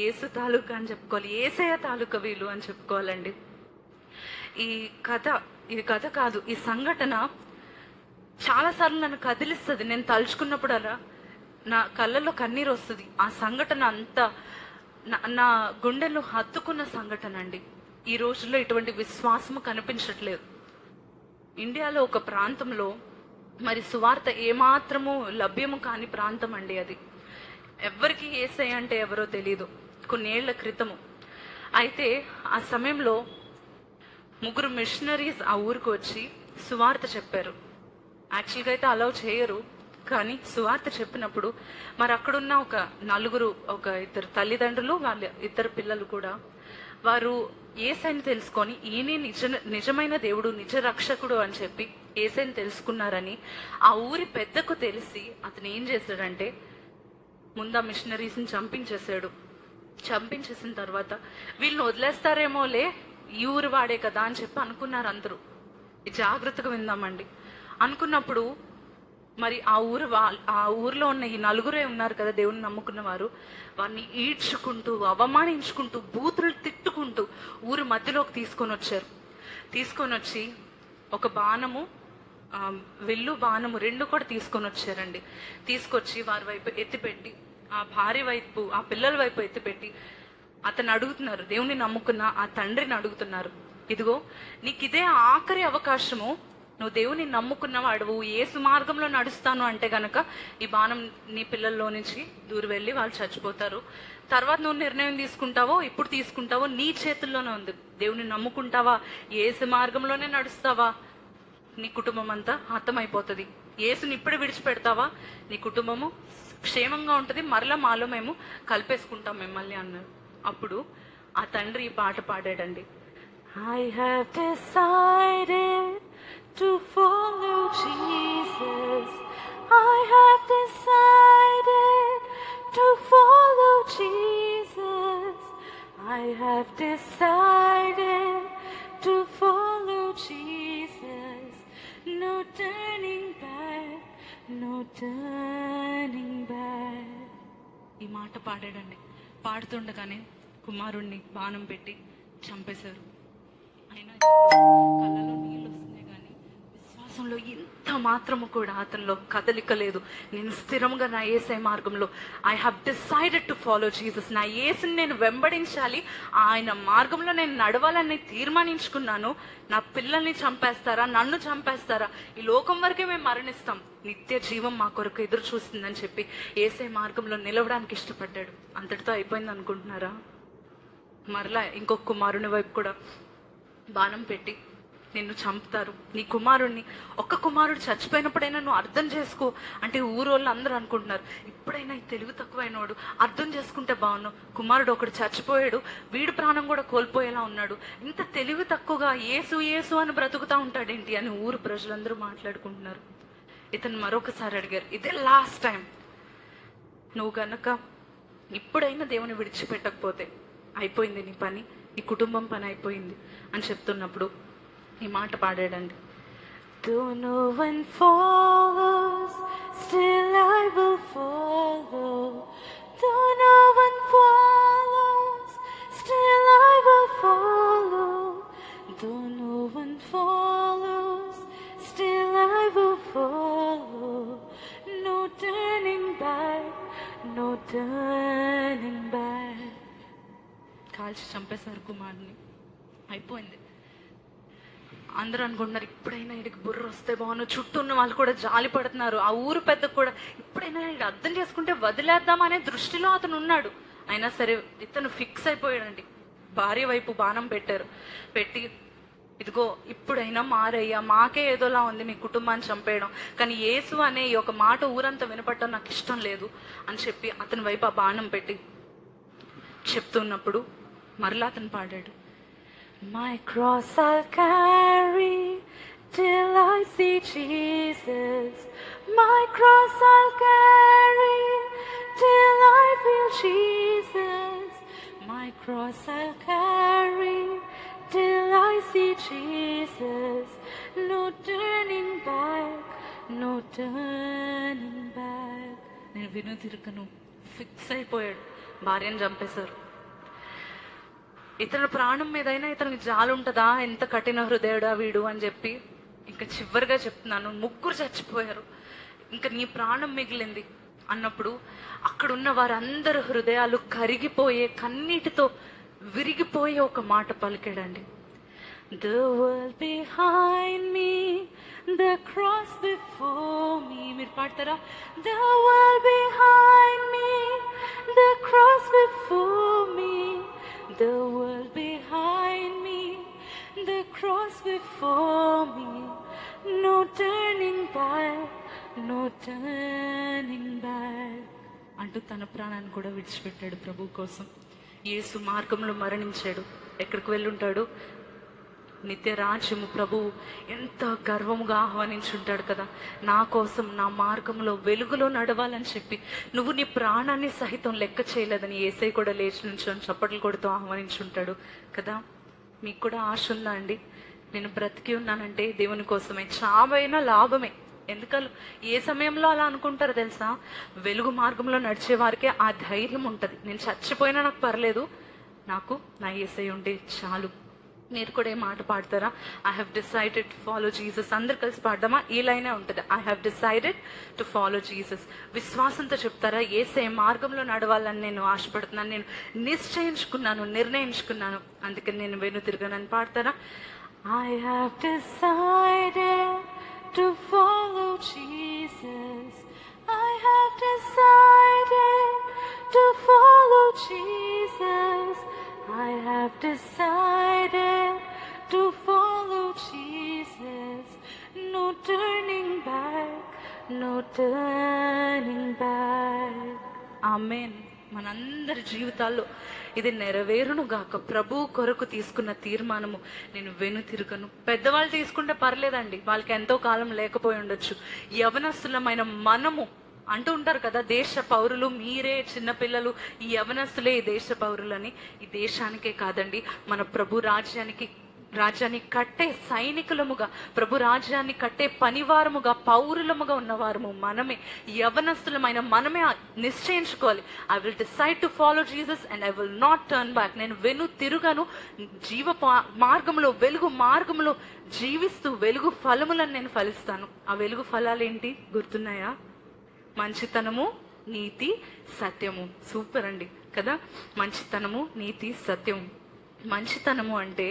యేసు తాలూకా అని చెప్పుకోవాలి, యేసయ్య తాలూకా వీళ్ళు అని చెప్పుకోవాలండి. ఈ కథ కాదు, ఈ సంఘటన చాలాసార్లు నన్ను కదిలిస్తుంది. నేను తలుచుకున్నప్పుడు అలా నా కళ్ళల్లో కన్నీరు వస్తుంది. ఆ సంఘటన అంతా నా గుండెల్లో హత్తుకున్న సంఘటన అండి. ఈ రోజుల్లో ఇటువంటి విశ్వాసము కనిపించట్లేదు. ఇండియాలో ఒక ప్రాంతంలో మరి సువార్త ఏమాత్రము లభ్యము కాని ప్రాంతం అండి అది. ఎవరికి యేసయ్య అంటే ఎవరో తెలీదు, కొన్నేళ్ల క్రితము. అయితే ఆ సమయంలో 3 మిషనరీస్ ఆ ఊరికి వచ్చి సువార్త చెప్పారు. యాక్చువల్గా అయితే అలౌ చేయరు, కానీ సువార్త చెప్పినప్పుడు మరి అక్కడున్న ఒక 4 ఒక 2 తల్లిదండ్రులు, వాళ్ళ 2 పిల్లలు కూడా వారు యేసయ్యని తెలుసుకొని ఈయనే నిజమైన దేవుడు, నిజ రక్షకుడు అని చెప్పి యేసయ్యని తెలుసుకున్నారని ఆ ఊరి పెద్దకు తెలిసి అతను ఏం చేశాడంటే ముందు ఆ మిషనరీస్ని చంపించేశాడు. చంపించేసిన తర్వాత వీళ్ళని వదిలేస్తారేమోలే, ఈ ఊరు వాడే కదా అని చెప్పి అనుకున్నారు అందరూ. జాగ్రత్తగా విందామండి. అనుకున్నప్పుడు మరి ఆ ఊర్లో ఉన్న ఈ 4 ఉన్నారు కదా దేవుని నమ్ముకున్న వారు, వారిని ఈడ్చుకుంటూ అవమానించుకుంటూ బూతులు తిట్టుకుంటూ ఊరు మధ్యలోకి తీసుకొని వచ్చి ఒక బాణము, వెళ్ళు బాణము 2 కూడా తీసుకొని వచ్చారండి. తీసుకొచ్చి వారి వైపు ఎత్తిపెట్టి ఆ భార్య వైపు, ఆ పిల్లల వైపు ఎత్తిపెట్టి అతను అడుగుతున్నారు, దేవుని నమ్ముకున్న ఆ తండ్రిని అడుగుతున్నారు, ఇదిగో నీకు ఇదే ఆఖరి అవకాశము, నువ్వు దేవుని నమ్ముకున్నవాడు యేసు మార్గంలో నడుస్తాను అంటే గనక ఈ బాణం నీ పిల్లల్లో నుంచి దూరం వెళ్ళి వాళ్ళు చచ్చిపోతారు. తర్వాత నువ్వు నిర్ణయం తీసుకుంటావో ఇప్పుడు తీసుకుంటావో నీ చేతుల్లోనే ఉంది. దేవుని నమ్ముకుంటావా, యేసు మార్గంలోనే నడుస్తావా, నీ కుటుంబం అంతా హతమైపోతుంది. యేసుని ఇప్పుడే విడిచిపెడతావా, నీ కుటుంబము క్షేమంగా ఉంటుంది, మరలా మాలో మేము కలిపేసుకుంటాం మిమ్మల్ని అన్నారు. అప్పుడు ఆ తండ్రి ఈ పాట పాడాడండి. I have decided to follow Jesus. I have decided to follow Jesus. I have decided to follow Jesus. No turning back, no turning back. ఈ మాట పాడాడండి. పాడుతుండగానే కుమారుణ్ణి బాణం పెట్టి చంపేశారు. అయినా కళ్ళలో నీళ్ళు వస్తున్నాయి, కానీ విశ్వాసంలో ఇంత మాత్రము కూడా అతనిలో కదలిక లేదు. నేను స్థిరంగా నా యేసయ్య మార్గంలో I have decided to follow Jesus. నా యేసుని నేను వెంబడించాలి, ఆయన మార్గంలో నేను నడవాలని తీర్మానించుకున్నాను. నా పిల్లల్ని చంపేస్తారా, నన్ను చంపేస్తారా, ఈ లోకం వరకే మేము మరణిస్తాం, నిత్య జీవం మా కొరకు ఎదురు చూస్తుందని చెప్పి యేసయ్య మార్గంలో నిలవడానికి ఇష్టపడ్డాడు. అంతటితో అయిపోయింది అనుకుంటున్నారా? మరలా ఇంకొక కుమారుని వైపు కూడా బాణం పెట్టి నిన్ను చంపుతారు, నీ కుమారుణ్ణి, ఒక్క కుమారుడు చచ్చిపోయినప్పుడైనా నువ్వు అర్థం చేసుకో అంటే ఊరోళ్ళు అందరూ అనుకుంటున్నారు, ఇప్పుడైనా ఈ తెలివి తక్కువైనవాడు అర్థం చేసుకుంటే బాగున్నావు, కుమారుడు ఒకడు చచ్చిపోయాడు, వీడి ప్రాణం కూడా కోల్పోయేలా ఉన్నాడు, ఇంత తెలివి తక్కువగా యేసు యేసు అని బ్రతుకుతా ఉంటాడేంటి అని ఊరు ప్రజలందరూ మాట్లాడుకుంటున్నారు. ఇతను మరొకసారి అడిగారు, ఇదే లాస్ట్ టైం, నువ్వు గనక ఇప్పుడైనా దేవుని విడిచిపెట్టకపోతే అయిపోయింది నీ పని, నీ కుటుంబం పని అయిపోయింది అని చెప్తున్నప్పుడు ఈ మాట పాడాడండి. Though no one follows, still I will follow. Though no one follows, still I will follow. Though no one follows, still I will follow. No turning back, no turning back. కాల్చి చంపేశారు కుమారుని. అయిపోయింది. అందరూ అనుకుంటున్నారు ఇప్పుడైనా వీడికి బుర్ర వస్తే బాగున్నాను, చుట్టూ ఉన్న వాళ్ళు కూడా జాలి పడుతున్నారు, ఆ ఊరు పెద్ద కూడా ఇప్పుడైనా వీడు అర్థం చేసుకుంటే వదిలేద్దామనే దృష్టిలో అతను ఉన్నాడు. అయినా సరే ఇతను ఫిక్స్ అయిపోయాడండి. భార్య వైపు బాణం పెట్టి ఇదిగో ఇప్పుడైనా మారయ్యా, మాకే ఏదోలా ఉంది మీ కుటుంబాన్ని చంపేయడం, కానీ యేసు అనే ఈ ఒక మాట ఊరంతా వినపడటం నాకు ఇష్టం లేదు అని చెప్పి అతని వైపు ఆ బాణం పెట్టి చెప్తున్నప్పుడు మరలా అతను పాడాడు, My cross I'll carry till I see Jesus. My cross I'll carry till I feel Jesus. My cross I'll carry till I see Jesus. No turning back, no turning back. నేను వినుదిరుకను ఫిక్స్ అయిపోయాడు. భార్యను చంపేశారు. ఇతని ప్రాణం మీదైనా ఇతనికి జాలి ఉంటుందా, ఎంత కఠిన హృదయుడా వీడు అని చెప్పి ఇంకా చివరిగా చెప్తున్నాను, 3 చచ్చిపోయారు, ఇంకా నీ ప్రాణం మిగిలింది అన్నప్పుడు అక్కడున్న వారందరు హృదయాలు కరిగిపోయే, కన్నీటితో విరిగిపోయే ఒక మాట పలికాడండి. The world behind me, the cross before me. మీరు పాడతారా? The world behind me, the cross before me. The world behind me, the cross before me. No turning back, no turning back. అంటూ తన ప్రాణాన్ని కూడా విడిచిపెట్టాడు ప్రభు కోసం. యేసు మార్గంలో మరణించాడు. ఎక్కడికి వెళ్ళుంటాడు? నిత్య రాజ్యము. ప్రభు ఎంత గర్వముగా ఆహ్వానించుంటాడు కదా, నా కోసం నా మార్గంలో వెలుగులో నడవాలని చెప్పి. నువ్వు నీ ప్రాణాన్ని సహితం లెక్క చేయలేదని యేసై కూడా లేచి నుంచొని చప్పట్లు కొడుతూ ఆహ్వానించుంటాడు కదా. మీకు కూడా ఆశ ఉందా అండి? నేను బ్రతికి ఉన్నానంటే దేవుని కోసమే, చావైనా లాభమే. ఎందుకని ఏ సమయంలో అలా అనుకుంటారో తెలుసా? వెలుగు మార్గంలో నడిచే వారికే ఆ ధైర్యం ఉంటుంది. నేను చచ్చిపోయినా నాకు పర్లేదు, నాకు నా యేసై ఉంటే చాలు. మీరు కూడా ఏ మాట పాడతారా? I have decided to follow Jesus. అందరు కలిసి పాడదామా? ఈ లైనే ఉంటుంది, I have decided to follow Jesus. విశ్వాసంతో చెప్తారా? యేసే మార్గంలో నడవాలని నేను ఆశపడుతున్నాను, నేను నిశ్చయించుకున్నాను, నిర్ణయించుకున్నాను, అందుకని నేను వెనుతిరగనని పాడతారా? I have decided to follow Jesus. I have decided to follow Jesus. I have decided to follow Jesus. No turning back, no turning back. Amen. మనందరి జీవితాల్లో ఇది నెరవేరును గాక. ప్రభు కొరకు తీసుకున్న తీర్మానము, నేను వెనుతిరగను. పెద్దవాళ్ళు తీసుకుంటే పర్లేదండి, వాళ్ళకి ఎంతో కాలం లేకపోయి ఉండొచ్చు. యవనస్తులమైన మనము అంటూ ఉంటారు కదా, దేశ పౌరులు మీరే, చిన్నపిల్లలు, ఈ యవనస్తులే ఈ దేశ పౌరులని. ఈ దేశానికే కాదండి, మన ప్రభు రాజ్యాన్ని కట్టే సైనికులముగా, ప్రభు రాజ్యాన్ని కట్టే పనివారముగా, పౌరులముగా ఉన్నవారము మనమే. యవనస్తులమైన మనమే నిశ్చయించుకోవాలి, I will decide to follow Jesus and I will not turn back. నేను వెను తిరుగను. జీవ మార్గంలో, వెలుగు మార్గంలో జీవిస్తూ వెలుగు ఫలములను నేను ఫలిస్తాను. ఆ వెలుగు ఫలాలు ఏంటి గుర్తున్నాయా? మంచితనము, నీతి, సత్యము. సూపర్ అండి కదా. మంచితనము, నీతి, సత్యము. మంచితనము అంటే